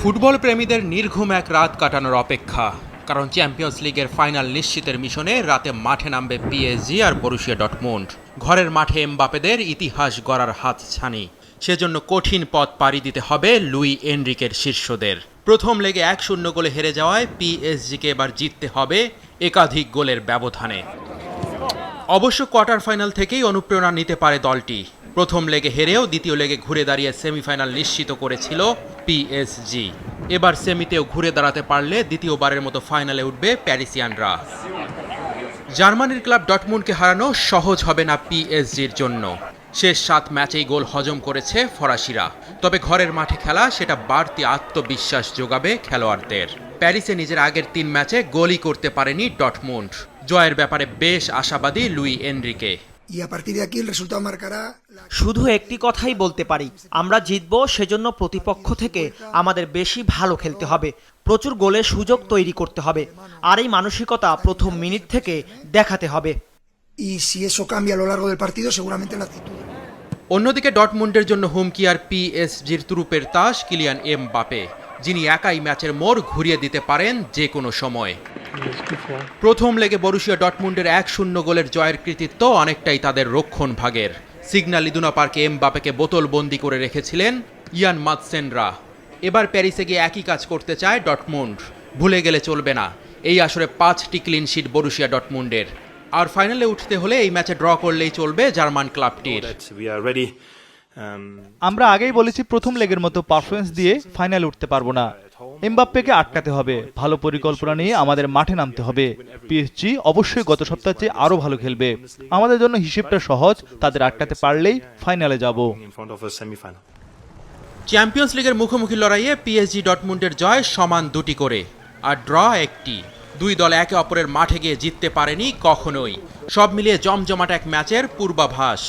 Football প্রেমীদের নির্ঘুম এক রাত কাটানোর অপেক্ষা, কারণ চ্যাম্পিয়ন্স লিগের ফাইনাল নিশ্চিতের মিশনে রাতে মাঠে নামবে পিএসজি আর বরুসিয়া ডর্টমুন্ড। ঘরের মাঠে এমবাপেদের ইতিহাস গড়ার হাতছানি, সেজন্য কঠিন পথ পাড়ি দিতে হবে লুই এনরিকের শিষ্যদের। প্রথম লেগে 1-0 গোলে হেরে যাওয়ায় পিএসজিকে এবার জিততে হবে একাধিক গোলের ব্যবধানে। অবশ্য কোয়ার্টার ফাইনাল থেকেই অনুপ্রেরণা নিতে পারে দলটি। প্রথম লেগে হেরেও দ্বিতীয় লেগে ঘুরে দাঁড়িয়ে সেমিফাইনাল নিশ্চিত করেছিল পিএসজি। এবার সেমিতেও ঘুরে দাঁড়াতে পারলে দ্বিতীয়বারের মতো ফাইনালে উঠবে প্যারিসিয়ানরা। জার্মানির ক্লাব ডর্টমুন্ডকে হারানো সহজ হবে না পিএসজির জন্য। শেষ 7 ম্যাচেই গোল হজম করেছে ফরাসিরা, তবে ঘরের মাঠে খেলা সেটা বাড়তি আত্মবিশ্বাস যোগাবে খেলোয়াড়দের। প্যারিসে নিজের আগের 3 ম্যাচে গোলই করতে পারেনি ডর্টমুন্ড। জয়ের ব্যাপারে বেশ আশাবাদী লুই এনরিকে। শুধু একটি কথাই বলতে পারি, আমরা জিতব, সেজন্য প্রতিপক্ষ থেকে আমাদের বেশি ভালো খেলতে হবে, প্রচুর গোলের সুযোগ তৈরি করতে হবে, আর এই মানসিকতা প্রথম মিনিট থেকে দেখাতে হবে। অন্যদিকে ডর্টমুন্ডের জন্য হুমকি আর পিএসজির তুরুপের তাস কিলিয়ান এমবাপে, যিনি একাই ম্যাচের মোড় ঘুরিয়ে দিতে পারেন যে কোনো সময়। প্রথম লেগে বরুসিয়া ডর্টমুন্ডের 1-0 গোলের জয়ের কৃতিত্ব অনেকটাই তাদের রক্ষণ ভাগের। সিগন্যাল ইদুনা পার্কে এমবাপেকে বোতলবন্দি করে রেখেছিলেন ইয়ান মাদসেনরা। এবার প্যারিসে গিয়ে একই কাজ করতে চায় ডর্টমুন্ড। ভুলে গেলে চলবে না, এই আসরে 5টি ক্লিন শিট বরুসিয়া ডর্টমুন্ডের। আর ফাইনালে উঠতে হলে এই ম্যাচে ড্র করলেই চলবে জার্মান ক্লাবটির। আমরা আগেই বলেছি, প্রথম লেগের মতো পারফরমেন্স দিয়ে ফাইনালে উঠতে পারবো না। এমবাপ্পেকে আটকাতে হবে, ভালো পরিকল্পনা নিয়ে আমাদের মাঠে নামতে হবে। পিএসজি অবশ্যই গত সপ্তাহে চেয়ে আরো ভালো খেলবে। আমাদের জন্য হিসেবটা সহজ, তাদের আটকাতে পারলেই ফাইনালে যাব। চ্যাম্পিয়ন্স লিগের মুখোমুখি লড়াইয়ে পিএসজি ডর্টমুন্ডের জয় সমান 2টি করে, আর ড্র 1টি। দুই দল একে অপরের মাঠে গিয়ে জিততে পারেনি কখনোই। সব মিলিয়ে জমজমাট এক ম্যাচের পূর্বাভাস।